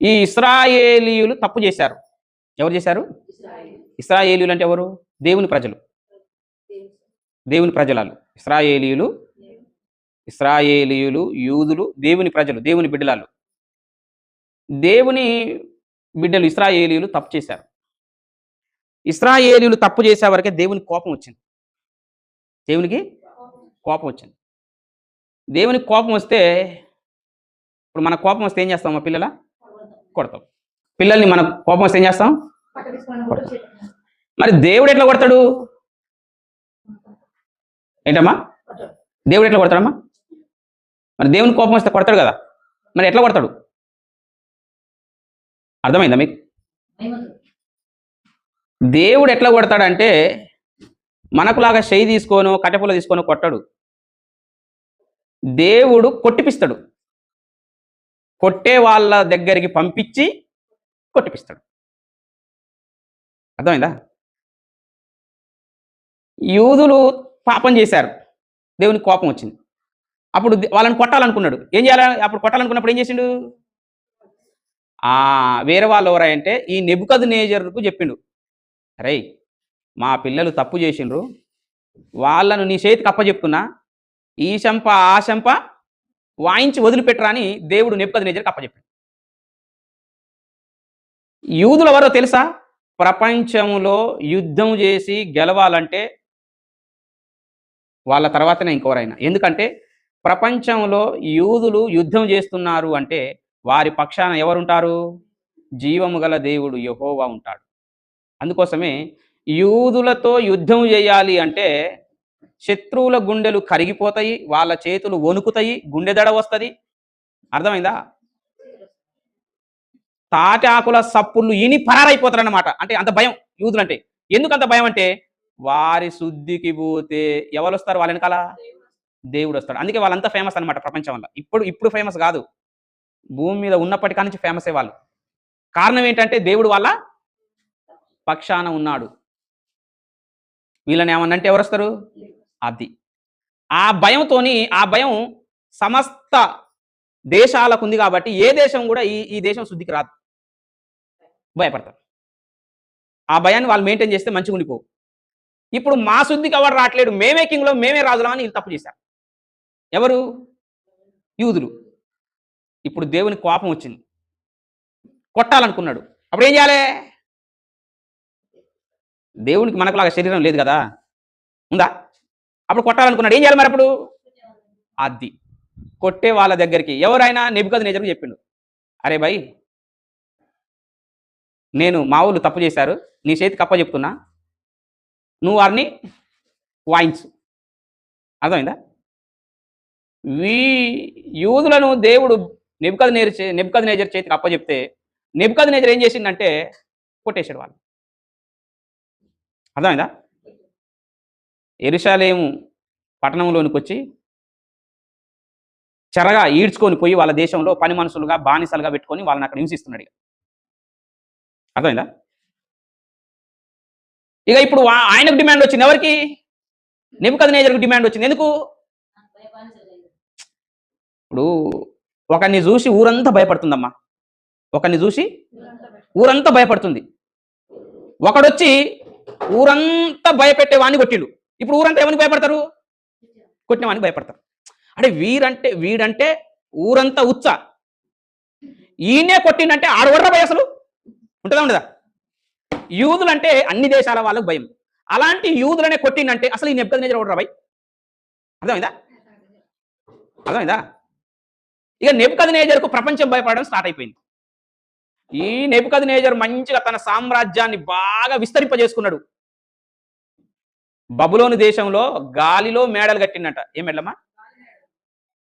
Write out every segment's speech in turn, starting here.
ఈ ఇశ్రాయేలీయులు తప్పు చేశారు. ఎవరు చేశారు? ఇశ్రాయేలీయులు అంటే ఎవరు? దేవుని ప్రజలు. దేవుని ప్రజలాలు ఇశ్రాయేలీయులు, యూదులు దేవుని ప్రజలు, దేవుని బిడ్డలాలు. దేవుని బిడ్డలు ఇశ్రాయేలీయులు తప్పు చేశారు. ఇశ్రాయేలీయులు తప్పు చేసే వరకే దేవునికి కోపం వచ్చింది. దేవునికి కోపం వచ్చింది. దేవునికి కోపం వస్తే, ఇప్పుడు మన కోపం వస్తే ఏం చేస్తాం? మా పిల్లల కొడతాం. పిల్లల్ని మన కోపం వస్తే ఏం చేస్తాం? కొడతాం. మరి దేవుడు ఎట్లా కొడతాడు? ఏంటమ్మా? దేవుడు ఎట్లా కొడతాడమ్మా? మరి దేవుని కోపం వస్తే కొడతాడు కదా, మరి ఎట్లా కొడతాడు? అర్థమైందా మీకు? దేవుడు ఎట్లా కొడతాడంటే మనకులాగా చెయ్యి తీసుకోను కట్టెపుల్ల తీసుకొని కొట్టాడు. దేవుడు కొట్టిపిస్తాడు. కొట్టే వాళ్ళ దగ్గరికి పంపించి కొట్టిపిస్తాడు. అర్థమైందా? యూదులు పాపం చేశారు, దేవునికి కోపం వచ్చింది. అప్పుడు వాళ్ళని కొట్టాలనుకున్నాడు. ఏం చేయాలి? అప్పుడు కొట్టాలనుకున్నప్పుడు ఏం చేసిండు? వేరే వాళ్ళు ఎవరంటే ఈ నెబుకద్నెజరుకు చెప్పిండు, అరే మా పిల్లలు తప్పు చేసిండ్రు, వాళ్ళను నీ చేతికి అప్పచెప్తున్నా, ఈ శంప ఆ శంప వాయించి వదిలిపెట్టరా అని దేవుడు నెబుకద్నెజరుకు అప్పచెప్పాడు. యూదులు ఎవరో తెలుసా? ప్రపంచంలో యుద్ధం చేసి గెలవాలంటే వాళ్ళ తర్వాతనే ఇంకెవరైనా. ఎందుకంటే ప్రపంచంలో యూదులు యుద్ధం చేస్తున్నారు అంటే వారి పక్షాన ఎవరుంటారు? జీవము గల దేవుడు యెహోవా ఉంటాడు. అందుకోసమే యూదులతో యుద్ధం చేయాలి అంటే శత్రువుల గుండెలు కరిగిపోతాయి, వాళ్ళ చేతులు వణుకుతాయి, గుండె దడ వస్తుంది. అర్థమైందా? తాటి ఆకుల సప్పుళ్ళు ఇని పరారైపోతారన్నమాట. అంటే అంత భయం యూదులంటే. ఎందుకు అంత భయం అంటే వారి శుద్ధికి పోతే ఎవరు వస్తారు వాళ్ళ వెనకాల? దేవుడు వస్తాడు. అందుకే వాళ్ళంతా ఫేమస్ అనమాట ప్రపంచం వల్ల. ఇప్పుడు ఫేమస్ కాదు, భూమి మీద ఉన్నప్పటికా నుంచి ఫేమసే వాళ్ళు. కారణం ఏంటంటే దేవుడు వాళ్ళ పక్షాన ఉన్నాడు. వీళ్ళని ఏమన్నంటే ఎవరు వస్తారు? అది ఆ భయంతోని, ఆ భయం సమస్త దేశాలకు ఉంది కాబట్టి ఏ దేశం కూడా ఈ దేశం శుద్ధికి రాదు, భయపడతారు. ఆ భయాన్ని వాళ్ళు మెయింటైన్ చేస్తే మంచిగా ఉండిపోవు. ఇప్పుడు మా శుద్ధికి ఎవరు రావట్లేడు, మేమే కింగ్లో మేమే రాజులం అని వీళ్ళు తప్పు చేశారు. ఎవరు? యూదులు. ఇప్పుడు దేవునికి కోపం వచ్చింది, కొట్టాలనుకున్నాడు. అప్పుడు ఏం చేయాలి? దేవునికి మనకులాగా శరీరం లేదు కదా, ఉందా? అప్పుడు కొట్టాలనుకున్నాడు. ఏం చేయాలి మరి అప్పుడు? అది కొట్టే వాళ్ళ దగ్గరికి ఎవరైనా నెబుకద్నెజరుకు చెప్పిండు, అరే భయ్ నేను మా ఊళ్ళు తప్పు చేశారు, నీ చేతికి అప్ప చెప్తున్నా, నువ్వు వారిని వాయించు. అర్థమైందా? యూదులను దేవుడు నెబుకద్నెజరు చేతికి అప్పచెప్తే నెబుకద్నెజరు ఏం చేసిండంటే కొట్టేశాడు వాళ్ళు. అర్థమైందా? యెరూషలేము పట్టణంలోనికి వచ్చి చెరగా ఈడ్చుకొని పోయి వాళ్ళ దేశంలో పని మనుషులుగా బానిసలుగా పెట్టుకొని వాళ్ళని అక్కడ హింసిస్తున్నాడు. అర్థమైందా? ఇక ఇప్పుడు ఆయనకు డిమాండ్ వచ్చింది. ఎవరికి? నెబుకద్నెజరుకు డిమాండ్ వచ్చింది. ఎందుకు? ఇప్పుడు ఒకరిని చూసి ఊరంతా భయపడుతుందమ్మా. ఒకరిని చూసి ఊరంతా భయపడుతుంది. ఒకడొచ్చి ఊరంతా భయపెట్టే వాడిని కొట్టిండు. ఇప్పుడు ఊరంతా ఎవరికి భయపడతారు? కొట్టిన వాడిని భయపడతారు. అంటే వీడంటే ఊరంతా ఉచ్చ, ఈయనే కొట్టిండంటే ఆడవర్ర భయ అసలు ఉంటుందా ఉండదా? యూదులంటే అన్ని దేశాల వాళ్ళకు భయం. అలాంటి యూదులనే కొట్టిండంటే అసలు ఈ నెబుకద్నెజరు ఎవడురా భయ్? అర్థమైందా? ఇక నెబుకద్నెజరుకు ప్రపంచం భయపడడం స్టార్ట్ అయిపోయింది. ఈ నెబుకద్నెజరు మంచిగా తన సామ్రాజ్యాన్ని బాగా విస్తరింపజేసుకున్నాడు. బబులోను దేశంలో గాలిలో మేడలు కట్టిండట. ఏం మేడలమ్మా?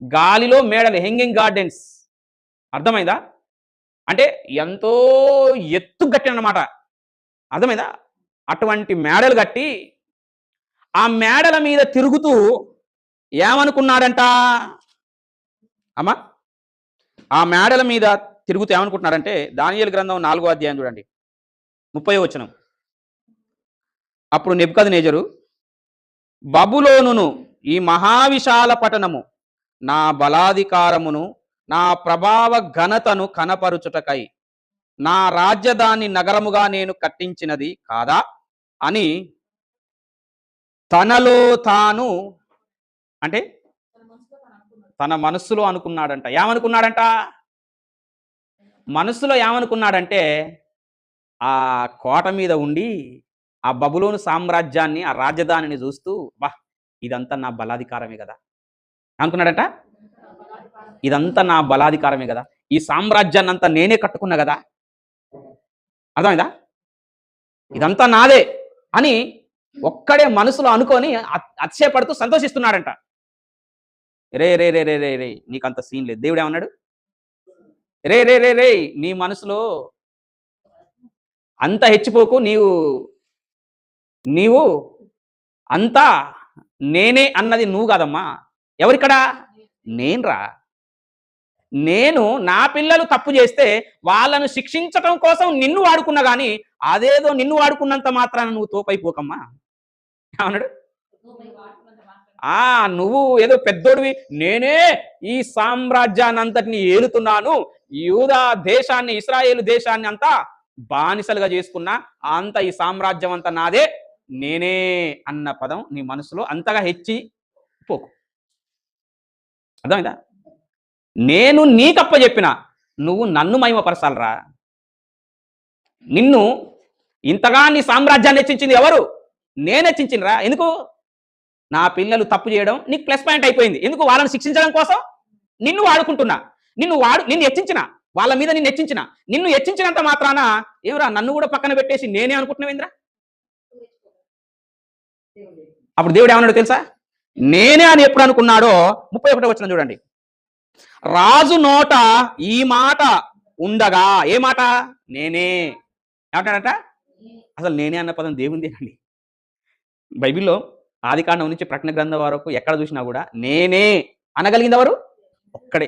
గాలిలో మేడలు, హెంగింగ్ గార్డెన్స్. అర్థమైందా? అంటే ఎంతో ఎత్తు కట్టినమాట. అర్థమైందా? అటువంటి మేడలు కట్టి ఆ మేడల మీద తిరుగుతూ ఏమనుకున్నాడంట అమ్మా? ఆ మేడల మీద తిరుగుతూ ఏమనుకుంటున్నారంటే దానియేలు గ్రంథం 4వ అధ్యాయం చూడండి, 30వ వచనం. అప్పుడు నెబుకద్నెజరు, బబులోనును ఈ మహావిశాల పట్టణము నా బలాధికారమును నా ప్రభావ ఘనతను కనపరుచుటకై నా రాజధాని నగరముగా నేను కట్టించినది కాదా అని తనలో తాను, అంటే తన మనస్సులో అనుకున్నాడంట. ఏమనుకున్నాడంట? మనస్సులో ఏమనుకున్నాడంటే ఆ కోట మీద ఉండి ఆ బబులోను సామ్రాజ్యాన్ని, ఆ రాజధానిని చూస్తూ, బా ఇదంతా నా బలాధికారమే కదా అనుకున్నాడంట. ఇదంతా నా బలాధికారమే కదా, ఈ సామ్రాజ్యాన్ని అంతా నేనే కట్టుకున్నా కదా, అర్థమైందా, ఇదంతా నాదే అని ఒక్కడే మనసులో అనుకొని అతిశయపడుతూ సంతోషిస్తున్నాడంట. రే రే రే రే రే రే నీకంత సీన్ లేదు. దేవుడు ఏమన్నాడు? రే రే రే రే నీ మనసులో అంత హెచ్చిపోకు, నీవు నీవు అంతా నేనే అన్నది నువ్వు కాదమ్మా. ఎవరిక్కడ? నేనురా. నేను నా పిల్లలు తప్పు చేస్తే వాళ్ళను శిక్షించటం కోసం నిన్ను వాడుకున్నా కానీ అదేదో నిన్ను వాడుకున్నంత మాత్రాన నువ్వు తోపైపోకమ్మా. ఏమన్నాడు? నువ్వు ఏదో పెద్దోడివి, నేనే ఈ సామ్రాజ్యాన్ని అంతటిని ఏలుతున్నాను, యూదా దేశాన్ని, ఇశ్రాయేలు దేశాన్ని అంతా బానిసలుగా చేసుకున్నా, అంత ఈ సామ్రాజ్యం అంతా నాదే, నేనే అన్న పదం నీ మనసులో అంతగా హెచ్చి పోకు. అర్థమైందా? నేను నీకప్ప చెప్పిన నువ్వు నన్ను మహిమపరచాలరా. నిన్ను ఇంతగా నీ సామ్రాజ్యాన్ని హెచ్చించింది ఎవరు? నేను హెచ్చించినరా. ఎందుకు? నా పిల్లలు తప్పు చేయడం నీకు ప్లస్ పాయింట్ అయిపోయింది. ఎందుకు? వాళ్ళని శిక్షించడం కోసం నిన్ను వాడుకుంటున్నా. నిన్ను హెచ్చించిన, వాళ్ళ మీద నిన్ను హెచ్చించిన, నిన్ను హెచ్చించినంత మాత్రాన ఏమరా నన్ను కూడా పక్కన పెట్టేసి నేనే అనుకుంటున్నావేంద్రా? అప్పుడు దేవుడు ఏమన్నాడు తెలుసా? నేనే అని ఎప్పుడు అనుకున్నాడో 31వ వచనం చూడండి. రాజు నోట ఈ మాట ఉండగా, ఏ మాట? నేనే. ఏమంటాడట? అసలు నేనే అన్న పదం దేవుందేనండి. బైబిల్లో ఆదికాండం నుంచి ప్రకటన గ్రంథం వరకు ఎక్కడ చూసినా కూడా నేనే అనగలిగింది ఎవరు? ఒక్కడే.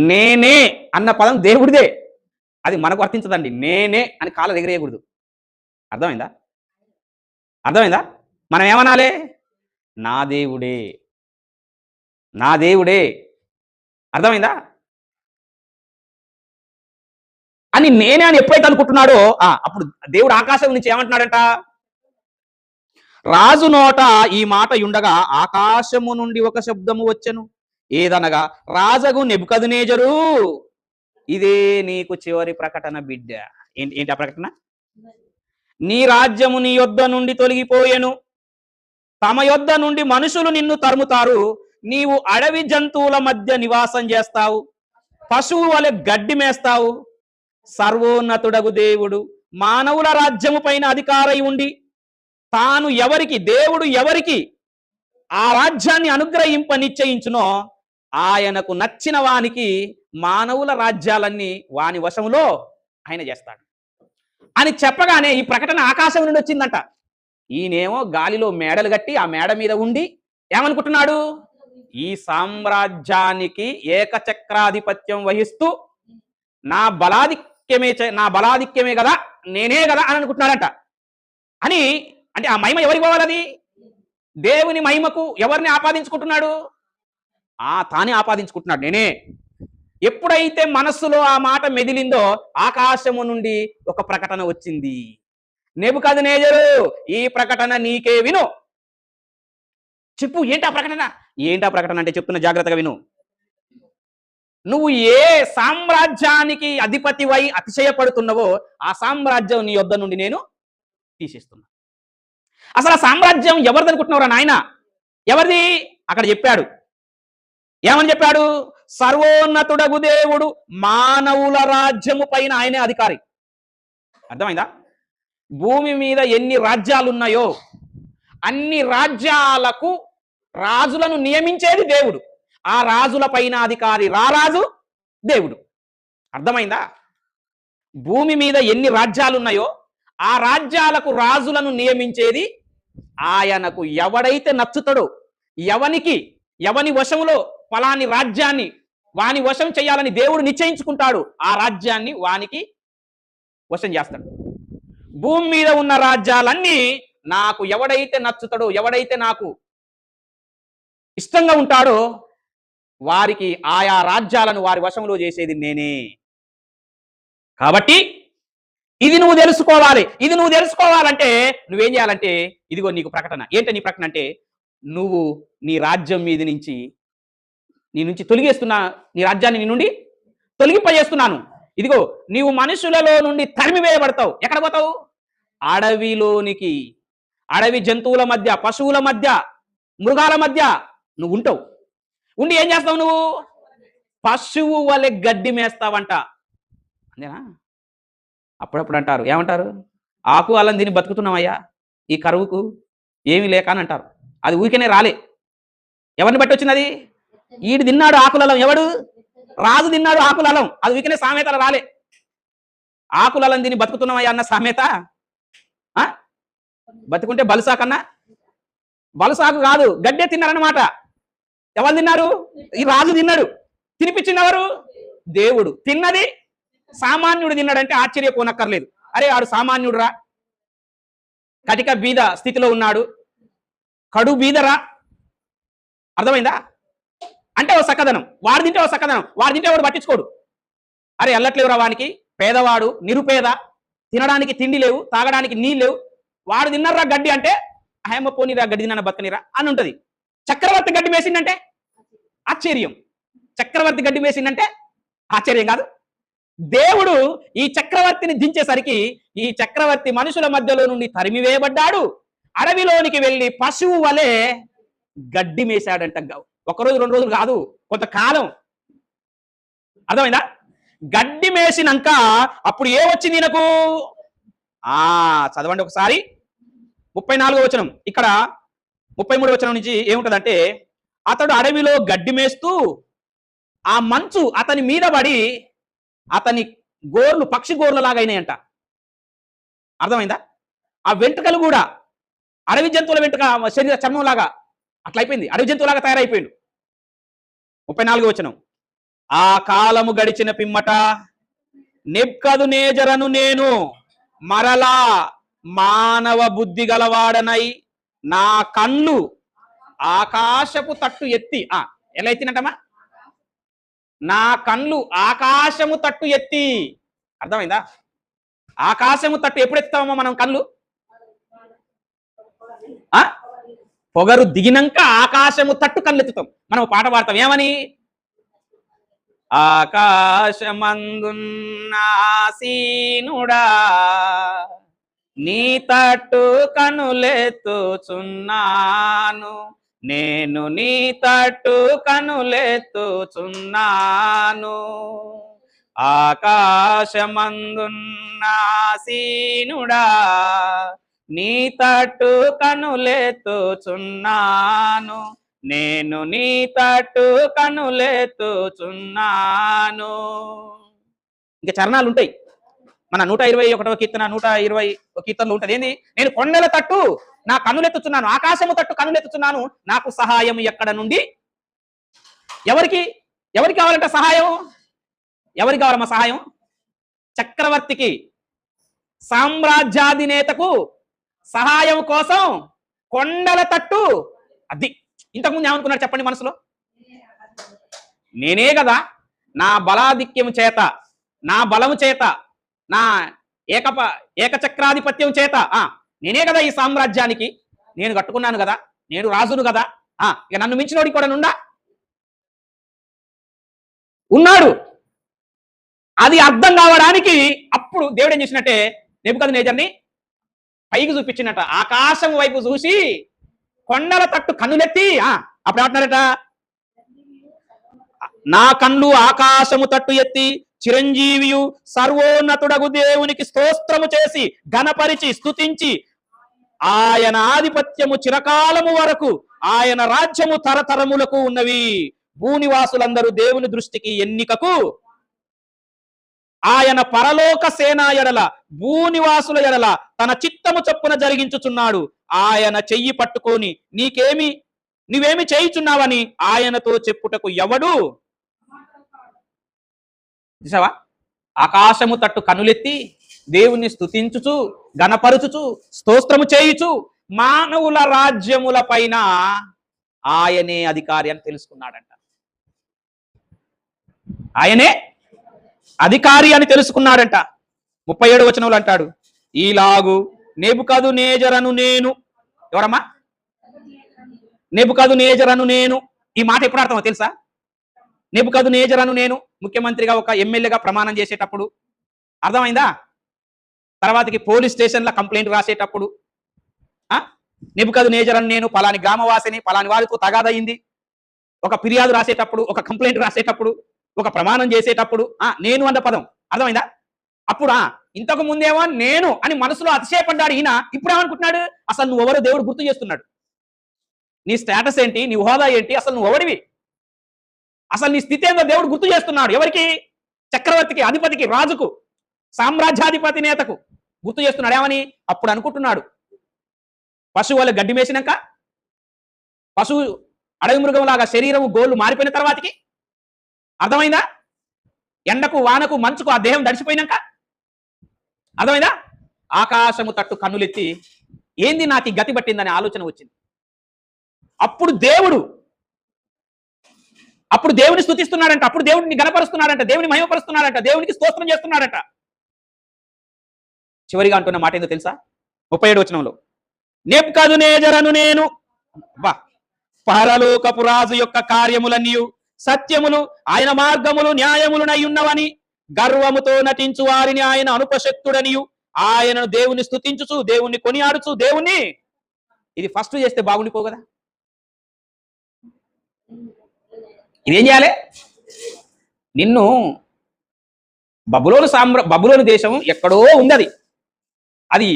నేనే అన్న పదం దేవుడిదే. అది మనకు వర్తించదండి. నేనే అని కాళ్ళ ఎగరేయకూడదు. అర్థమైందా? అర్థమైందా? మనం ఏమనాలి? నా దేవుడే, నా దేవుడే. అర్థమైందా? అని నేనే అని ఎప్పుడైతే అనుకుంటున్నాడో అప్పుడు దేవుడు ఆకాశం నుంచి ఏమంటున్నాడంట? రాజు నోట ఈ మాట ఉండగా ఆకాశము నుండి ఒక శబ్దము వచ్చెను. ఏదనగా, రాజగు నెబుకద్నెజరు, ఇదే నీకు చివరి ప్రకటన బిడ్డ. ఏంటి ఆ ప్రకటన? నీ రాజ్యము నీ యొద్ద నుండి తొలగిపోయెను, తమ యొద్ద నుండి మనుషులు నిన్ను తరుముతారు, నీవు అడవి జంతువుల మధ్య నివాసం చేస్తావు, పశువు వలె గడ్డి మేస్తావు. సర్వోన్నతుడగు దేవుడు మానవుల రాజ్యము పైన అధికారై ఉండి తాను ఎవరికి, దేవుడు ఎవరికి ఆ రాజ్యాన్ని అనుగ్రహింప నిశ్చయించునో ఆయనకు నచ్చిన వానికి మానవుల రాజ్యాలన్నీ వాని వశములో ఆయన చేస్తాడు అని చెప్పగానే ఈ ప్రకటన ఆకాశం నుండి వచ్చిందంట. ఈయనేమో గాలిలో మేడలు కట్టి ఆ మేడ మీద ఉండి ఏమనుకుంటున్నాడు? ఈ సామ్రాజ్యానికి ఏకచక్రాధిపత్యం వహిస్తూ నా బలాధిక్యమే కదా, నేనే కదా అని అనుకుంటున్నాడంట. అని అంటే ఆ మహిమ ఎవరికి పోవాలది? దేవుని మహిమకు ఎవరిని ఆపాదించుకుంటున్నాడు? తానే ఆపాదించుకుంటున్నాడు. నేనే. ఎప్పుడైతే మనస్సులో ఆ మాట మెదిలిందో ఆకాశము నుండి ఒక ప్రకటన వచ్చింది. నెబుకద్నెజరు, ఈ ప్రకటన నీకే, విను. చెప్పు, ఏంటా ప్రకటన? ఏంటా ప్రకటన అంటే చెప్తున్న, జాగ్రత్తగా విను. నువ్వు ఏ సామ్రాజ్యానికి అధిపతివై అతిశయపడుతున్నావో ఆ సామ్రాజ్యం నీ యొద్ద నుండి నేను తీసేస్తున్నా. అసలు ఆ సామ్రాజ్యం ఎవరిది అనుకుంటున్నావురా నాయన? ఎవరిది? అక్కడ చెప్పాడు. ఏమని చెప్పాడు? సర్వోన్నతుడగు దేవుడు మానవుల రాజ్యము పైన ఆయనే అధికారి. అర్థమైందా? భూమి మీద ఎన్ని రాజ్యాలు ఉన్నాయో అన్ని రాజ్యాలకు రాజులను నియమించేది దేవుడు. ఆ రాజుల పైన అధికారి రారాజు దేవుడు. అర్థమైందా? భూమి మీద ఎన్ని రాజ్యాలు ఉన్నాయో ఆ రాజ్యాలకు రాజులను నియమించేది ఆయనకు. ఎవడైతే నచ్చుతాడో, ఎవని వశములో ఫలాని రాజ్యాన్ని వాని వశం చేయాలని దేవుడు నిశ్చయించుకుంటాడు, ఆ రాజ్యాన్ని వానికి వశం చేస్తాడు. భూమి మీద ఉన్న రాజ్యాలన్నీ నాకు ఎవడైతే నచ్చుతాడో, ఎవడైతే నాకు ఇష్టంగా ఉంటాడో వారికి ఆయా రాజ్యాలను వారి వశంలో చేసేది నేనే. కాబట్టి ఇది నువ్వు తెలుసుకోవాలి. ఇది నువ్వు తెలుసుకోవాలంటే నువ్వేం చేయాలంటే ఇదిగో నీకు ప్రకటన. ఏంటి నీ ప్రకటన అంటే నువ్వు నీ రాజ్యం మీద నుంచి నీ నుంచి తొలగేస్తున్నా, నీ రాజ్యాన్ని నీ నుండి తొలగింపజేస్తున్నాను. ఇదిగో నీవు మనుషులలో నుండి తరిమివేయబడతావు. ఎక్కడ పోతావు? అడవిలోనికి. అడవి జంతువుల మధ్య, పశువుల మధ్య, మృగాల మధ్య నువ్వు ఉంటావు. ఉండి ఏం చేస్తావు? నువ్వు పశువు వలె గడ్డి మేస్తావంట. అంతేనా? అప్పుడప్పుడు అంటారు, ఏమంటారు? ఆకు అల్లం తిని బతుకుతున్నామయ్యా ఈ కరువుకు, ఏమీ లేక అని అంటారు. అది ఊరికనే రాలే. ఎవరిని బట్టి వచ్చింది అది? ఈడు తిన్నాడు ఆకులలం. ఎవడు? రాజు తిన్నాడు ఆకులలం. అది ఊరికనే సామెతలు రాలే. ఆకులలం తిని బతుకుతున్నామయ్యా అన్న సామెత బతుకుంటే బలుసాకన్నా బలుసాకు కాదు, గడ్డే తిన్నారన్నమాట. ఎవరు తిన్నారు? ఈ రాజు తిన్నాడు. తినిపించింది ఎవరు? దేవుడు. తిన్నది సామాన్యుడు తిన్నాడంటే ఆశ్చర్యపోనక్కర్లేదు. అరే ఆడు సామాన్యుడు రా, కటిక బీద స్థితిలో ఉన్నాడు, కడు బీదరా, అర్థమైందా? అంటే ఓ సక్కదనం. వాడు తింటే ఓ సక్కదనం. వాడు తింటే వాడు పట్టించుకోడు. అరే ఎల్లట్లేవురా వానికి, పేదవాడు, నిరుపేద, తినడానికి తిండి లేవు, తాగడానికి నీళ్ళు లేవు, వాడు తిన్నారా గడ్డి అంటే హేమ పోనీరా గడ్డి తిన్న బతకనిరా అని ఉంటది. చక్రవర్తి గడ్డి వేసిందంటే ఆశ్చర్యం. చక్రవర్తి గడ్డి వేసిందంటే ఆశ్చర్యం కాదు. దేవుడు ఈ చక్రవర్తిని దించేసరికి ఈ చక్రవర్తి మనుషుల మధ్యలో నుండి తరిమివేయబడ్డాడు. అడవిలోనికి వెళ్ళి పశువు వలె గడ్డి మేశాడంట. ఒకరోజు 2 రోజులు కాదు, కొంతకాలం. అర్థమైందా? గడ్డి మేసినాక అప్పుడు ఏమొచ్చింది ఈయనకు? చదవండి ఒకసారి 34వ వచనం. ఇక్కడ 33వ వచనం నుంచి ఏముంటదంటే, అతడు అడవిలో గడ్డి మేస్తూ ఆ మంచు అతని మీద పడి అతని గోర్లు పక్షి గోర్లలాగా అయినాయంట. అర్థమైందా? ఆ వెంట్రుకలు కూడా అడవి జంతువుల వెంట్రుక శరీర చర్మం లాగా అట్లా అయిపోయింది. అడవి జంతువులాగా తయారైపోయిండు. 34వ వచనం. ఆ కాలము గడిచిన పిమ్మట నెబ్కద్నెజరును నేను మరలా మానవ బుద్ధి గలవాడనై నా కళ్ళు ఆకాశపు తట్టు ఎత్తి, ఎలా ఎత్తినట్టమా? నా కళ్ళు ఆకాశము తట్టు ఎత్తి. అర్థమైందా? ఆకాశము తట్టు ఎప్పుడు ఎత్తుతామో మనం కళ్ళు? పొగరు దిగినాక ఆకాశము తట్టు కళ్ళు ఎత్తుతాం. మనం పాట పాడతాం ఏమని? ఆకాశమందున్నాసీనుడా నీ తట్టు కనులెత్తుచున్నాను, నేను నీ తట్టు కనులెత్తుచున్నాను. ఆకాశమందున్నాసీనుడా నీ తట్టు కనులెత్తుచున్నాను, నేను నీ తట్టు కనులెత్తుచున్నాను. ఇంకా చరణాలు ఉంటాయి. మన 121వ కీర్తన 120 కీర్తనలు ఉంటుంది. ఏంది? నేను కొండల తట్టు నా కనులెత్తుచున్నాను, ఆకాశము తట్టు కనులెత్తుచున్నాను, నాకు సహాయం ఎక్కడ నుండి? ఎవరికి కావాలంట సహాయం? ఎవరికి కావాలమ్మా సహాయం? చక్రవర్తికి, సామ్రాజ్యాధినేతకు సహాయం కోసం కొండల తట్టు. అది ఇంతకుముందు ఏమనుకున్నాడు చెప్పండి మనసులో? నేనే కదా నా బలాధిక్యం చేత, నా బలము చేత, నా ఏకచక్రాధిపత్యం చేత నేనే కదా ఈ సామ్రాజ్యానికి నేను కట్టుకున్నాను కదా, నేను రాజును కదా, ఇక నన్ను మించినోడి కూడా ఉన్నాడు. అది అర్థం కావడానికి అప్పుడు దేవుడు ఏం చేసినట్టే నెబుకద్నెజరుని పైకి చూపించినట్ట. ఆకాశం వైపు చూసి కొండల తట్టు కన్నులెత్తి అప్పుడు ఏమంటున్నారట? నా కళ్ళు ఆకాశము తట్టు ఎత్తి చిరంజీవియు సర్వోన్నతుడగు దేవునికి స్తోత్రము చేసి ఘనపరిచి స్తుతించి ఆయన ఆధిపత్యము చిరకాలము వరకు, ఆయన రాజ్యము తరతరములకు ఉన్నవి. భూనివాసులందరూ దేవుని దృష్టికి ఎన్నికకు ఆయన పరలోక సేనా ఎడల భూనివాసుల ఎడల తన చిత్తము చొప్పున జరిగించుచున్నాడు. ఆయన చెయ్యి పట్టుకొని నీవేమి చేయుచున్నావని ఆయనతో చెప్పుటకు ఎవడు? చూసావా? ఆకాశము తట్టు కనులెత్తి దేవుణ్ణి స్తుతించుచు గణపరుచుచు స్తోత్రము చేయుచు మానవుల రాజ్యముల పైన ఆయనే అధికారి అని తెలుసుకున్నాడంట. ఆయనే అధికారి అని తెలుసుకున్నాడంట. 37 వచనంలో అంటాడు, ఈలాగు నెబుకద్నెజరును నేను, ఎవరమ్మా? నెబుకద్నెజరును నేను. ఈ మాట ఎప్పుడు అర్థమో తెలుసా? నెబుకద్నెజరును నేను ముఖ్యమంత్రిగా ఒక ఎమ్మెల్యేగా ప్రమాణం చేసేటప్పుడు అర్థమైందా? తర్వాతకి పోలీస్ స్టేషన్లో కంప్లైంట్ రాసేటప్పుడు నెబుకద్నెజరును నేను పలాని గ్రామవాసిని, పలాని వారితో తగాదయింది, ఒక ఫిర్యాదు రాసేటప్పుడు, ఒక కంప్లైంట్ రాసేటప్పుడు, ఒక ప్రమాణం చేసేటప్పుడు నేను అన్న పదం అర్థమైందా? అప్పుడు ఇంతకు ముందేమో నేను అని మనసులో అతిశయపడ్డాడు ఈయన. ఇప్పుడు ఏమనుకుంటున్నాడు? అసలు నువ్వెవరో దేవుడు గుర్తు చేస్తున్నాడు. నీ స్టేటస్ ఏంటి, నీ హోదా ఏంటి, అసలు నువ్వు ఎవడివి, అసలు నీ స్థితి ఏందో దేవుడు గుర్తు చేస్తున్నాడు. ఎవరికి? చక్రవర్తికి, అధిపతికి, రాజుకు, సామ్రాజ్యాధిపతి నేతకు గుర్తు చేస్తున్నాడు. ఏమని? అప్పుడు అనుకుంటున్నాడు, పశువుల గడ్డి మేసినాక, పశువు అడవి మృగంలాగా శరీరము గోళ్ళు మారిపోయిన తర్వాతకి అర్థమైందా? ఎండకు వానకు మంచుకు ఆ దేహం దడిచిపోయినాక అర్థమైందా? ఆకాశము తట్టు కన్నులెత్తి ఏంది నాకు ఈ గతి పట్టిందనే ఆలోచన వచ్చింది. అప్పుడు దేవుని స్తుతిస్తున్నాడంట, అప్పుడు దేవుడిని గణపరుస్తున్నాడంట, దేవుని మహిమపరుస్తున్నాడంట, దేవునికి స్తోత్రం చేస్తున్నాడంట. చివరిగా అంటున్న మాట ఏందో తెలుసా? 37 వచనంలో, నెబుకద్నెజరును నేను పరలోకపు రాజు యొక్క కార్యములన్నీ సత్యములు, ఆయన మార్గములు న్యాయములునై ఉన్నవని, గర్వముతో నటించు వారిని ఆయన అనుపశక్తుడనియు, ఆయనను దేవుని స్తుతించుచు, దేవుణ్ణి కొనియాడుచు, దేవుణ్ణి ఇది ఫస్ట్ చేస్తే బాగుండిపో కదా. ఇదేం చేయాలి? నిన్ను బబులోను దేశం ఎక్కడో ఉంది,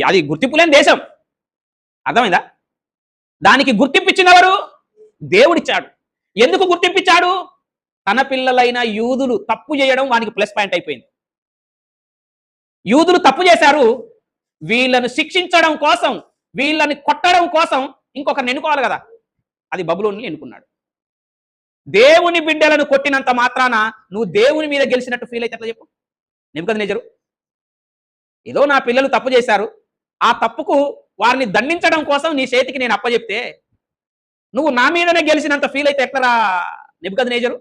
అది గుర్తింపు లేని దేశం. అర్థమైందా? దానికి గుర్తింపిచ్చినవారు దేవుడిచ్చాడు. ఎందుకు గుర్తింపిచ్చాడు? తన పిల్లలైన యూదులు తప్పు చేయడం వానికి ప్లస్ పాయింట్ అయిపోయింది. యూదులు తప్పు చేశారు, వీళ్ళను శిక్షించడం కోసం, వీళ్ళని కొట్టడం కోసం ఇంకొకరిని ఎన్నుకోవాలి కదా. అది బబులోనుని ఎన్నుకున్నాడు. దేవుని బిడ్డలను కొట్టినంత మాత్రాన నువ్వు దేవుని మీద గెలిచినట్టు ఫీల్ అయితే ఎట్లా చెప్పు? నెబుకద్నెజరు ఏదో నా పిల్లలు తప్పు చేశారు, ఆ తప్పుకు వారిని దండించడం కోసం నీ చేతికి నేను అప్పచెప్తే నువ్వు నా మీదనే గెలిచినంత ఫీల్ అయితే ఎట్లరా నెబుకద్నెజరు?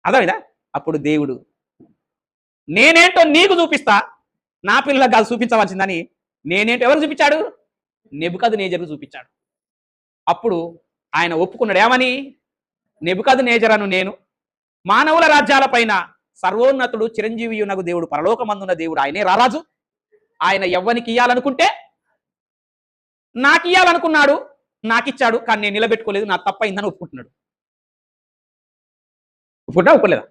అర్థమైందా? అప్పుడు దేవుడు నేనేంటో నీకు చూపిస్తా, నా పిల్లలకు కాదు చూపించవలసిందని నేనేంటో ఎవరు చూపించాడు? నెబుకద్నెజరు చూపించాడు. అప్పుడు ఆయన ఒప్పుకున్నాడు. ఏమని? నెబుకద్నెజరును నేను మానవుల రాజ్యాలపైన సర్వోన్నతుడు చిరంజీవియునగు దేవుడు, పరలోకమందున్న దేవుడు, ఆయనే రారాజు. ఆయన ఎవ్వనికి ఇయ్యాలనుకుంటే నాకు ఇయ్యాలనుకున్నాడు, నాకిచ్చాడు, కానీ నేను నిలబెట్టుకోలేదు, నా తప్పైందని ఒప్పుకుంటున్నాడు. ఒప్పుకోలేదా?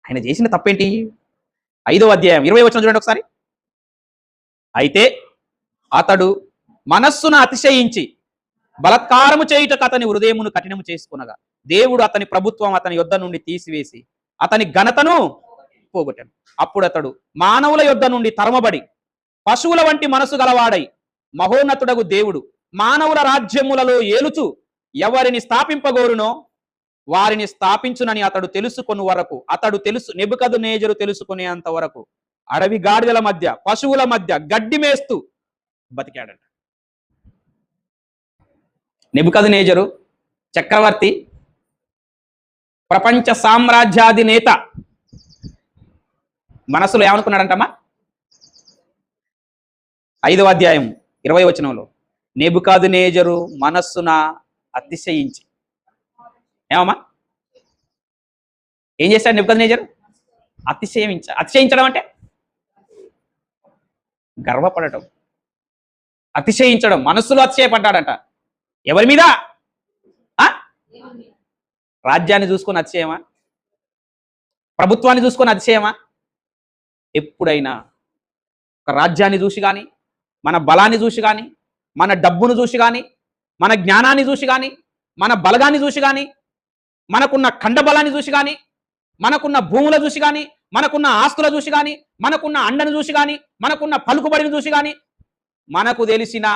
ఆయన చేసిన తప్పేంటి? 5వ అధ్యాయం 20 వచనం చూడండి ఒకసారి. అయితే అతడు మనస్సును అతిశయించి బలత్కారము చేయుటకు అతని హృదయమును కఠినము చేసుకునగా, దేవుడు అతని ప్రభుత్వం అతని యొద్ద నుండి తీసివేసి అతని ఘనతను పోగొట్టాడు. అప్పుడు అతడు మానవుల యొద్ద నుండి తరమబడి పశువుల వంటి మనసు గలవాడై మహోన్నతుడగు దేవుడు మానవుల రాజ్యములలో ఏలుచు ఎవరిని స్థాపింపగోరునో వారిని స్థాపించునని అతడు తెలుసుకొని వరకు, నెబుకద్నెజరు తెలుసుకునేంత వరకు అడవి గాడిదల మధ్య, పశువుల మధ్య గడ్డి మేస్తూ బతికాడంట. నెబుకద్నెజరు చక్రవర్తి, ప్రపంచ సామ్రాజ్యాధినేత మనసులో ఏమనుకున్నాడంటమ్మా? 5వ అధ్యాయం 20 వచనంలో, నెబుకద్నెజరు మనస్సున అతిశయించి. ఏమమ్మా? ఏం చేశాడు నెబుకద్నెజరు? అతిశయించడం అంటే గర్వపడటం, అతిశయించడం. మనస్సులో అతిశయపడ్డాడంట. ఎవరి మీద? రాజ్యాన్ని చూసుకొని అతిశయమా? ప్రభుత్వాన్ని చూసుకొని అతిశయమా? ఎప్పుడైనా ఒక రాజ్యాన్ని చూసి కానీ, మన బలాన్ని చూసి కానీ, మన డబ్బును చూసి కానీ, మన జ్ఞానాన్ని చూసి కానీ, మన బలగాన్ని చూసి కానీ, మనకున్న ఖండబలాన్ని చూసి కానీ, మనకున్న భూముల చూసి కానీ, మనకున్న ఆస్తుల చూసి కానీ, మనకున్న అండను చూసి కానీ, మనకున్న పలుకుబడిని చూసి కానీ, మనకు తెలిసిన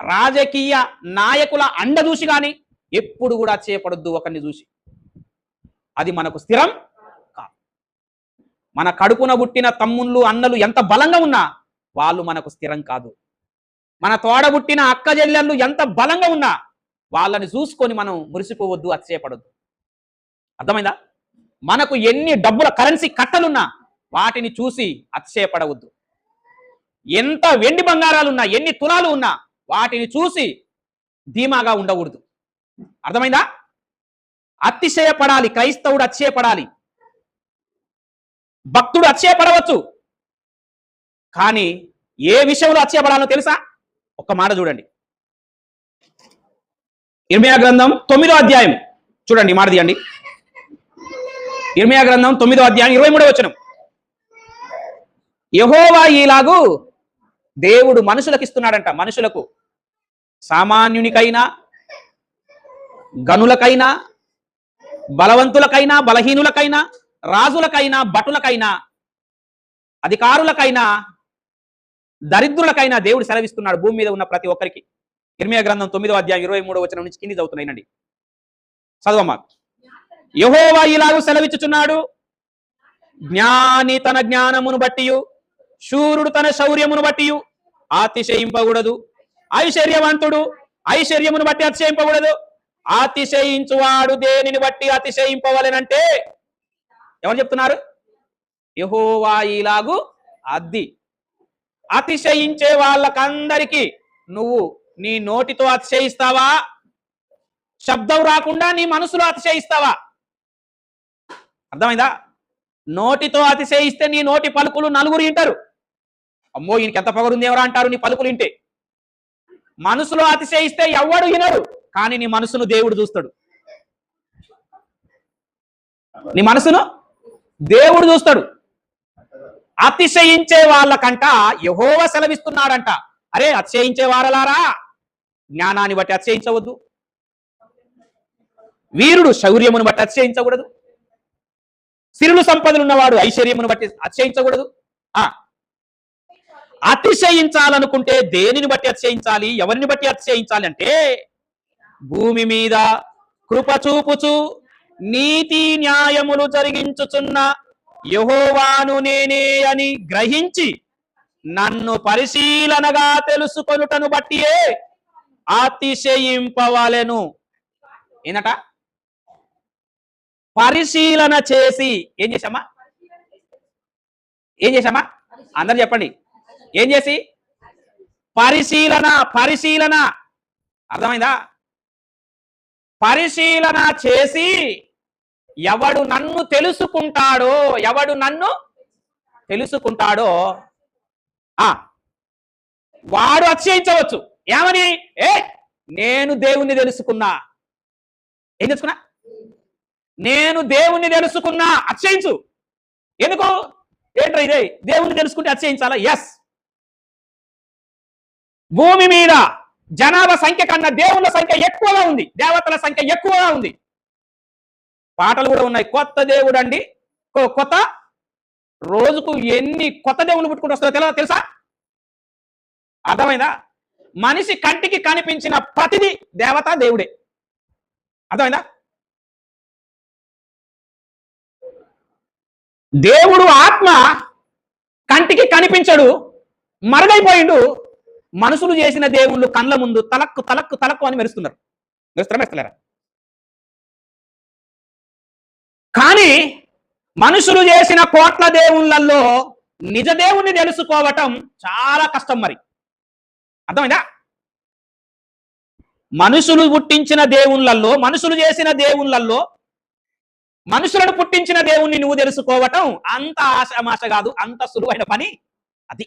రాజకీయ నాయకుల అండ చూసి కానీ ఎప్పుడు కూడా చేయపడొద్దు ఒకరిని చూసి. అది మనకు స్థిరం కాదు. మన కడుపున పుట్టిన తమ్ముళ్ళు అన్నలు ఎంత బలంగా ఉన్నా వాళ్ళు మనకు స్థిరం కాదు. మన తోడబుట్టిన అక్క చెల్లెళ్ళు ఎంత బలంగా ఉన్నా వాళ్ళని చూసుకొని మనం మురిసిపోవద్దు, అతిశయపడొద్దు. అర్థమైందా? మనకు ఎన్ని డబ్బుల కరెన్సీ కట్టలున్నా వాటిని చూసి అతిశయపడవద్దు. ఎంత వెండి బంగారాలున్నా, ఎన్ని తులాలు ఉన్నా వాటిని చూసి ధీమాగా ఉండకూడదు. అర్థమైందా? అతిశయపడాలి. క్రైస్తవుడు అతిశయపడాలి. భక్తుడు అతిశయపడవచ్చు, కానీ ఏ విషయంలో అతిశయపడాలో తెలుసా? ఒక్క మాట చూడండి. ఇర్మియా గ్రంథం 9వ అధ్యాయం చూడండి, మాట తీయండి. ఇర్మియా గ్రంథం 9వ అధ్యాయం 23వ వచనం. యెహోవా ఈలాగు దేవుడు మనుషులకు ఇస్తున్నాడంట. మనుషులకు, సామాన్యునికైనా, గనులకైనా, బలవంతులకైనా, బలహీనులకైనా, రాజులకైనా, భటులకైనా, అధికారులకైనా, దరిద్రులకైనా దేవుడు సెలవిస్తున్నాడు భూమి మీద ఉన్న ప్రతి ఒక్కరికి. ఇర్మియా గ్రంథం 9వ అధ్యాయం 23వ వచనం నుంచి కింది చదువుతున్నాయినండి. చదవమ్మా. యెహోవా ఇలాగూ సెలవిచ్చుచున్నాడు, జ్ఞాని తన జ్ఞానమును బట్టియు, శూరుడు తన శౌర్యమును బట్టియు అతిశయింపకూడదు. ఐశ్వర్యవంతుడు ఐశ్వర్యమును బట్టి అతిశయింపకూడదు. అతిశయించువాడు దేనిని బట్టి అతిశయింపవలెనంటే ఎవరు చెప్తున్నారు? యెహోవా ఇలాగు అద్ది. అతిశయించే వాళ్ళకందరికీ నువ్వు నీ నోటితో అతిశయిస్తావా? శబ్దం రాకుండా నీ మనసులో అతిశయిస్తావా? అర్థమైందా? నోటితో అతిశయిస్తే నీ నోటి పలుకులు నలుగురు వింటారు. అమ్మో ఈయనకి ఎంత పొగరుంది ఎవరా అంటారు నీ పలుకులు వింటే. మనసులో అతిశయిస్తే ఎవడు వినరు, కానీ నీ మనసును దేవుడు చూస్తాడు. నీ మనసును దేవుడు చూస్తాడు. అతిశయించే వాళ్ళకంట యెహోవా సెలవిస్తున్నాడంట, అరే అతిశయించే వారలారా, జ్ఞానాన్ని బట్టి అతిశయించవద్దు. వీరుడు శౌర్యమును బట్టి అతిశయించకూడదు. సిరులు సంపదలు ఉన్నవాడు ఐశ్వర్యమును బట్టి అతిశయించకూడదు. అతిశయించాలనుకుంటే దేనిని బట్టి అతిశయించాలి? ఎవరిని బట్టి అతిశయించాలి అంటే, భూమి మీద కృప చూపుచు నీతి న్యాయములు జరిగించుచున్న యెహోవాను నేనే అని గ్రహించి నన్ను పరిశీలనగా తెలుసుకొనుటను బట్టియే అతిశయింపవలెను. ఏనట? పరిశీలన చేసి ఏం చేశామా? ఏం చేశామా? అందరు చెప్పండి. ఏం చేసి? పరిశీలన. పరిశీలన అర్థమైందా? పరిశీలన చేసి ఎవడు నన్ను తెలుసుకుంటాడో, ఎవడు నన్ను తెలుసుకుంటాడో వాడు అతిశయించవచ్చు. ఏమని? నేను దేవుణ్ణి తెలుసుకున్నా. ఏం తెలుసుకున్నా? నేను దేవుణ్ణి తెలుసుకున్నా. అతిశయించు. ఎందుకు? ఏంట్రా ఇదే దేవుణ్ణి తెలుసుకుంటే అతిశయించాలా? ఎస్. భూమి మీద జనాభా సంఖ్య కన్నా దేవుళ్ళ సంఖ్య ఎక్కువగా ఉంది, దేవతల సంఖ్య ఎక్కువగా ఉంది. పాటలు కూడా ఉన్నాయి. కొత్త దేవుడు అండి, కొత్త రోజుకు ఎన్ని కొత్త దేవుళ్ళు పుట్టుకుంటూ వస్తారో తెలుసా? అర్థమైందా? మనిషి కంటికి కనిపించిన ప్రతిదీ దేవత దేవుడే. అర్థమైందా? దేవుడు ఆత్మ కంటికి కనిపించడు, మరుగైపోయిండు. మనుషులు చేసిన దేవుళ్ళు కళ్ళ ముందు తలక్కు తలక్కు తలక్కు అని మెరుస్తున్నారు. మెరుస్తలేరా? కానీ మనుషులు చేసిన కోట్ల దేవుళ్ళల్లో నిజ దేవుణ్ణి తెలుసుకోవటం చాలా కష్టం. మరి అర్థమైందా? మనుషులు పుట్టించిన దేవుళ్ళల్లో, మనుషులు చేసిన దేవుళ్ళల్లో మనుషులను పుట్టించిన దేవుణ్ణి నువ్వు తెలుసుకోవటం అంత ఆశామాష కాదు, అంత సులువైన పని అది.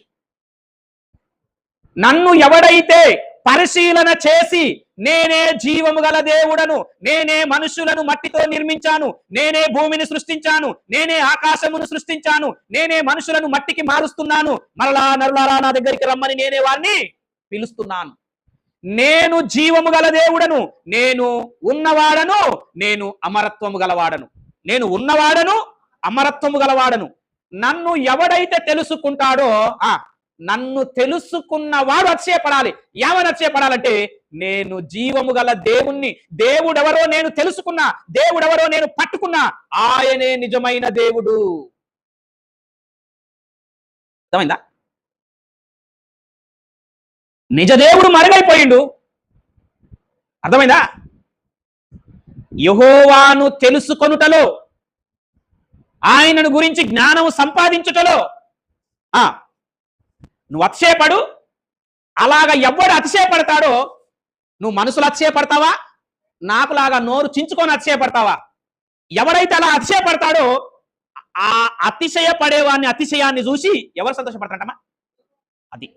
నన్ను ఎవడైతే పరిశీలన చేసి నేనే జీవము గల దేవుడను, నేనే మనుషులను మట్టితో నిర్మించాను, నేనే భూమిని సృష్టించాను, నేనే ఆకాశమును సృష్టించాను, నేనే మనుషులను మట్టికి మారుస్తున్నాను, మరలా నరులారా నా దగ్గరికి రమ్మని నేనే వారిని పిలుస్తున్నాను. నేను జీవము గల దేవుడను, నేను ఉన్నవాడను, నేను అమరత్వము గలవాడను. నేను ఉన్నవాడను, అమరత్వము గలవాడను. నన్ను ఎవడైతే తెలుసుకుంటాడో, నన్ను తెలుసుకున్నవాడు అతిశయపడాలి. ఏమని అతిశయపడాలంటే, నేను జీవము గల దేవుణ్ణి, దేవుడెవరో నేను తెలుసుకున్నా, దేవుడెవరో నేను పట్టుకున్నా, ఆయనే నిజమైన దేవుడు. అర్థమైందా? నిజ దేవుడు మరుగైపోయిండు. అర్థమైందా? యెహోవాను తెలుసుకొనుటలో, ఆయనను గురించి జ్ఞానం సంపాదించుటలో నువ్వు అతిశయపడు. అలాగా ఎవడు అతిశయపడతాడో, నువ్వు మనసులో అతిశయపడతావా, నాకులాగా నోరు చించుకొని అతిశయపడతావా? ఎవరైతే అలా అతిశయపడతాడో, ఆ అతిశయపడేవాడిని అతిశయాన్ని చూసి ఎవరు సంతోషపడతాడమ్మా? అది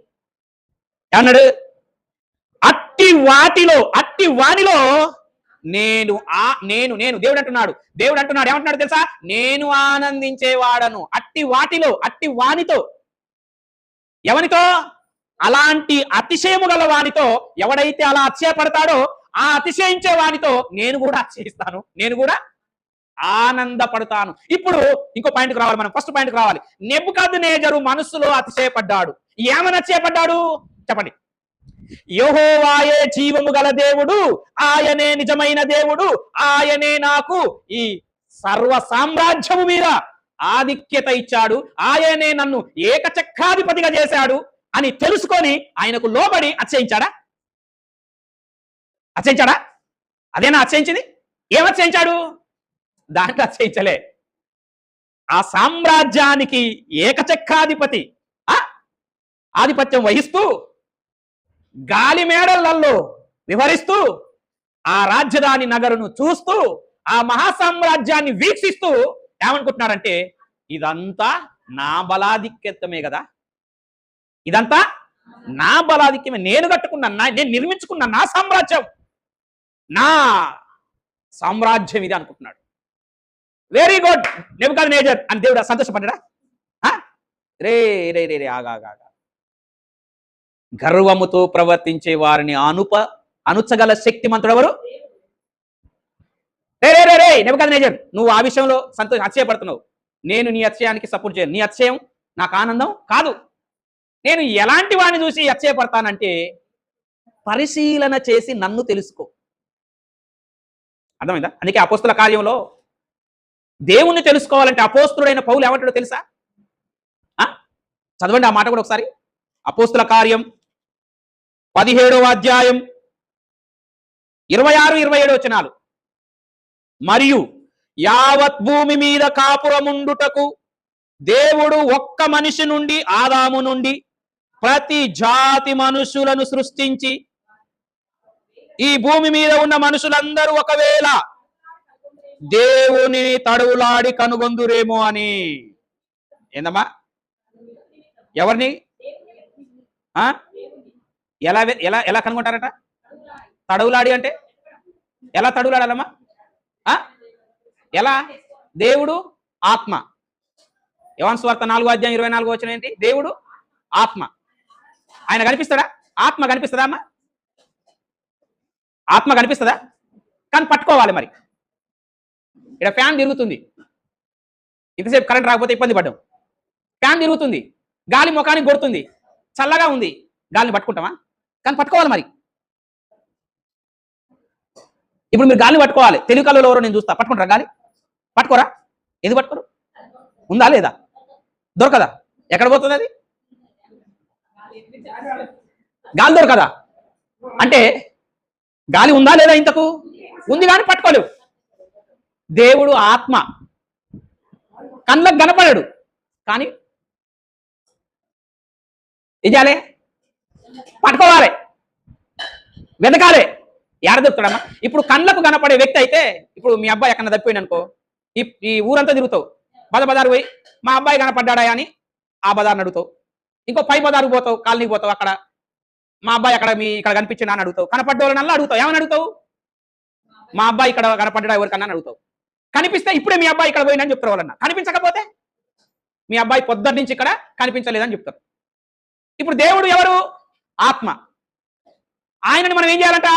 ఏమన్నాడు? అట్టి వానిలో నేను నేను దేవుడు అంటున్నాడు. ఏమంటున్నాడు తెలుసా? నేను ఆనందించేవాడను. అట్టి వానితో. ఎవనితో? అలాంటి అతిశయము గల వానితో. ఎవడైతే అలా అతిశయపడతాడో, ఆ అతిశయించే వానితో నేను కూడా అతిశయిస్తాను, నేను కూడా ఆనందపడతాను. ఇప్పుడు ఇంకో పాయింట్కి రావాలి మనం. ఫస్ట్ పాయింట్కి రావాలి. నెబుకద్నెజరు మనస్సులో అతిశయపడ్డాడు. ఏమని అతిశయపడ్డాడు చెప్పండి? యెహోవాయే జీవము గల దేవుడు, ఆయనే నిజమైన దేవుడు, ఆయనే నాకు ఈ సర్వ సామ్రాజ్యము మీద ఆధిక్యత ఇచ్చాడు, ఆయనే నన్ను ఏకచక్రాధిపతిగా చేశాడు అని తెలుసుకొని ఆయనకు లోబడి అతిశయించాడా? అదేనా అతిశయించింది? ఏమతిశయించాడు? దాంట్లో అతిశయించలే. ఆ సామ్రాజ్యానికి ఏకచక్రాధిపతి ఆధిపత్యం వహిస్తూ, గాలి మేడలలో వివరిస్తూ, ఆ రాజధాని నగరును చూస్తూ, ఆ మహాసామ్రాజ్యాన్ని వీక్షిస్తూ ఏమనుకుంటున్నాడంటే, ఇదంతా నా బలాధిక్యమే కదా, ఇదంతా నా బలాధిక్యమే, నేను నిర్మించుకున్న నా సామ్రాజ్యం ఇది అనుకుంటున్నాడు. వెరీ గుడ్ నెబుకద్నెజర్ అని దేవుడు సంతోషపడ్డా? రే రే రే రే ఆగా గర్వముతో ప్రవర్తించే వారిని అనుచగల శక్తిమంతుడు ఎవరు? రే రే రే రే నెబుకద్నెజర్, నువ్వు ఆ విషయంలో అతిశయపడుతున్నావు. నేను నీ అతిశయానికి సపోర్ట్ చేయను. నీ అతిశయం నాకు ఆనందం కాదు. నేను ఎలాంటి వాడిని చూసి అతిశయపడతానంటే, పరిశీలన చేసి నన్ను తెలుసుకో. అర్థమైందా? అందుకే అపోస్తుల కార్యంలో దేవుణ్ణి తెలుసుకోవాలంటే అపోస్తుడైన పౌలు ఏమంటాడో తెలుసా? చదవండి ఆ మాట కూడా ఒకసారి. అపోస్తుల కార్యం 17వ అధ్యాయం 26-27 వచనాలు. మరియు యావత్ భూమి మీద కాపురముండుటకు దేవుడు ఒక్క మనిషి నుండి, ఆదాము నుండి ప్రతి జాతి మనుషులను సృష్టించి, ఈ భూమి మీద ఉన్న మనుషులందరూ ఒకవేళ దేవుని తడువులాడి కనుగొందురేమో అని. ఏందమ్మా? ఎవరిని ఎలా ఎలా ఎలా కనుగొంటారట? తడువులాడి అంటే ఎలా తడువులాడాలమ్మా? ఎలా? దేవుడు ఆత్మ. యోహాను సువార్త 4వ అధ్యాయం 24వ వచనం ఏంటి? దేవుడు ఆత్మ. ఆయన కనిపిస్తాడా? ఆత్మ కనిపిస్తుందా అమ్మా? ఆత్మ కనిపిస్తుందా? కానీ పట్టుకోవాలి మరి. ఇక్కడ ఫ్యాన్ తిరుగుతుంది, ఇంతసేపు కరెంట్ రాకపోతే ఇబ్బంది పడ్డాం. ఫ్యాన్ తిరుగుతుంది, గాలి ముఖానికి కొడుతుంది, చల్లగా ఉంది, గాలిని పట్టుకుంటామా? కానీ పట్టుకోవాలి మరి. ఇప్పుడు మీరు గాలిని పట్టుకోవాలి. తెలుగు కళలో ఎవరో నేను చూస్తా, పట్టుకుంటారా గాలి? పట్టుకోరా? ఎందుకు పట్టుకోరు? ఉందా లేదా? దొరకదా? ఎక్కడ పోతుంది అది? గాలి దొరకదా? అంటే గాలి ఉందా లేదా? ఇంతకు ఉంది కానీ పట్టుకోలేవు. దేవుడు ఆత్మ, కళ్ళకు కనపడాడు కానీ ఇజాలే పట్టుకోవాలి, వెతకాలి. ఏడ దొరుకుతాడమ్మా? ఇప్పుడు కళ్ళకు కనపడే వ్యక్తి అయితే, ఇప్పుడు మీ అబ్బాయి ఎక్కడ తప్పిపోయింది అనుకో, ఈ ఊరంతా తిరుగుతావు, బజారు పోయి మా అబ్బాయి కనపడ్డా అని ఆ బజార్ని అడుగుతావు. ఇంకో పై బజారుకు పోతావు, కాలనీకి పోతావు, అక్కడ మా అబ్బాయి ఇక్కడ కనిపించినా అని అడుగుతావు. కనపడ్డోళ్ళనల్లా అడుగుతావు. ఏమని అడుగుతావు? మా అబ్బాయి ఇక్కడ కనపడ్డా ఎవరికన్నా అని అడుగుతావు. కనిపిస్తే ఇప్పుడే మీ అబ్బాయి ఇక్కడ పోయిందని చెప్తారు వాళ్ళన్నా. కనిపించకపోతే మీ అబ్బాయి పొద్దున్న నుంచి ఇక్కడ కనిపించలేదని చెప్తారు. ఇప్పుడు దేవుడు ఎవరు? ఆత్మ. ఆయనని మనం ఏం చేయాలంట?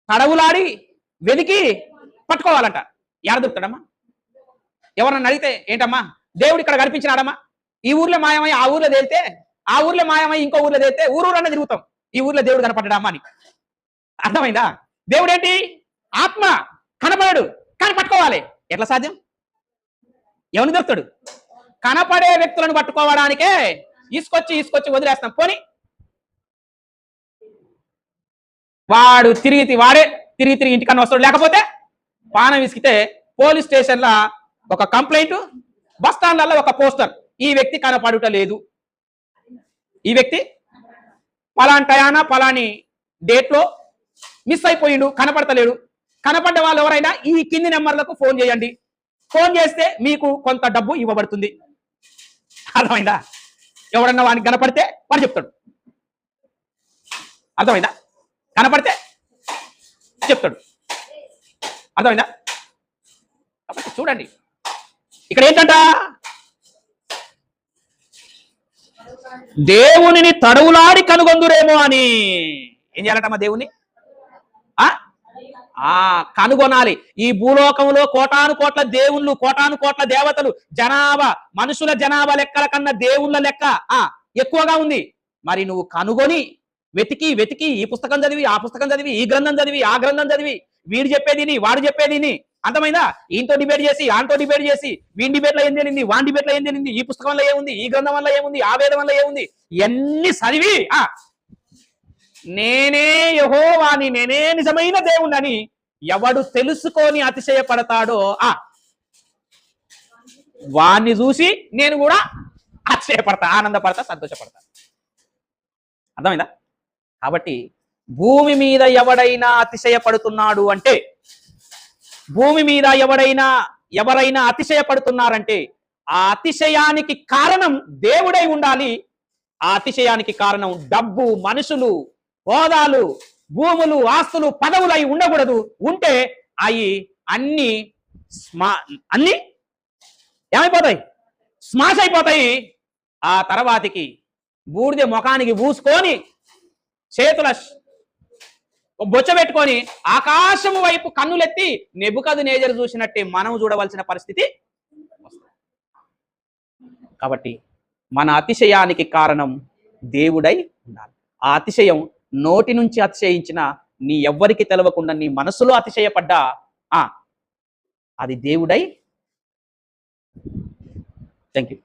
తడవులాడి వెతికి పట్టుకోవాలంట. ఎక్కడ దొరుకుతాడమ్మా? ఎవరన్నా అడిగితే ఏంటమ్మా దేవుడు ఇక్కడ కనిపించినాడమ్మా, ఈ ఊర్లో మాయమై ఆ ఊర్లో తేలితే, ఆ ఊర్లో మాయమై ఇంకో ఊర్లో తేలితే ఊరూరన్నా తిరుగుతాం, ఈ ఊర్లో దేవుడు కనపడ్డాడమ్మా అని. అర్థమైందా? దేవుడు ఏంటి? ఆత్మ. కనపడాడు కానీ పట్టుకోవాలి. ఎట్లా సాధ్యం? ఎవరిని దొరుకుతాడు? కనపడే వ్యక్తులను పట్టుకోవడానికే తీసుకొచ్చి వదిలేస్తాం. పోని వాడే తిరిగి ఇంటికన్నా వస్తాడు, లేకపోతే పానం విసికితే పోలీస్ స్టేషన్లో ఒక కంప్లైంట్, బస్ స్టాండ్లలో ఒక పోస్టర్, ఈ వ్యక్తి కనపడుట లేదు, ఈ వ్యక్తి పలాని టయానా పలాని డేట్లో మిస్ అయిపోయిండు, కనపడతలేడు. కనపడ్డ వాళ్ళు ఎవరైనా ఈ కింది నెంబర్లకు ఫోన్ చేయండి, ఫోన్ చేస్తే మీకు కొంత డబ్బు ఇవ్వబడుతుంది. అర్థమైందా? ఎవడన్నా వానికి కనపడితే వాడు చెప్తాడు. అర్థమైందా? కనపడితే చెప్తాడు. అర్థమైందా? కాబట్టి చూడండి, ఇక్కడ ఏంటంట, దేవునిని తడవులాడి కనుగొందురేమో అని. ఏం చేయాలటమ్మా? దేవుని కనుగొనాలి. ఈ భూలోకంలో కోటాను కోట్ల దేవుళ్ళు, కోటాను కోట్ల దేవతలు, జనాభా, మనుషుల జనాభా లెక్కల కన్నా దేవుళ్ళ లెక్క ఎక్కువగా ఉంది. మరి నువ్వు కనుగొని వెతికి వెతికి ఈ పుస్తకం చదివి, ఆ పుస్తకం చదివి, ఈ గ్రంథం చదివి, ఆ గ్రంథం చదివి, వీడు చెప్పేదిని వాడు చెప్పేదిని, అర్థమైందా? ఈయనతో డిబేట్ చేసి, ఆంతో డిబేట్ చేసి, వీడి డిబేట్లో ఏం తెలింది, వాడి డిబేట్లో ఏం తెలింది, ఈ పుస్తకం వల్ల ఏముంది, ఈ గ్రంథం వల్ల ఏముంది, ఆ వేదం వల్ల ఏముంది, ఇవన్నీ చదివి నేనే యెహోవాని, నేనే నిజమైన దేవుణ్ణని ఎవడు తెలుసుకొని అతిశయపడతాడో వాణ్ణి చూసి నేను కూడా అతిశయపడతా, ఆనందపడతా, సంతోషపడతా. అర్థమైందా? కాబట్టి భూమి మీద ఎవడైనా అతిశయపడుతున్నాడు అంటే, భూమి మీద ఎవరైనా అతిశయపడుతున్నారంటే ఆ అతిశయానికి కారణం దేవుడై ఉండాలి. ఆ అతిశయానికి కారణం డబ్బు, మనుషులు, హోదాలు, భూములు, ఆస్తులు, పదవులు అయి ఉండకూడదు. ఉంటే అవి అన్ని ఏమైపోతాయి? స్మాష్ అయిపోతాయి. ఆ తర్వాతికి బూడిద ముఖానికి పూసుకొని చేతుల బొచ్చ పెట్టుకొని ఆకాశం వైపు కన్నులెత్తి నెబుకద్నెజరు చూసినట్టే మనం చూడవలసిన పరిస్థితి. కాబట్టి మన అతిశయానికి కారణం దేవుడై ఉండాలి. ఆ అతిశయం నోటి నుంచి అతిశయించిన నీ ఎవ్వరికి తెలవకుండా నీ మనసులో అతిశయపడ్డా అది దేవుడై. Thank you.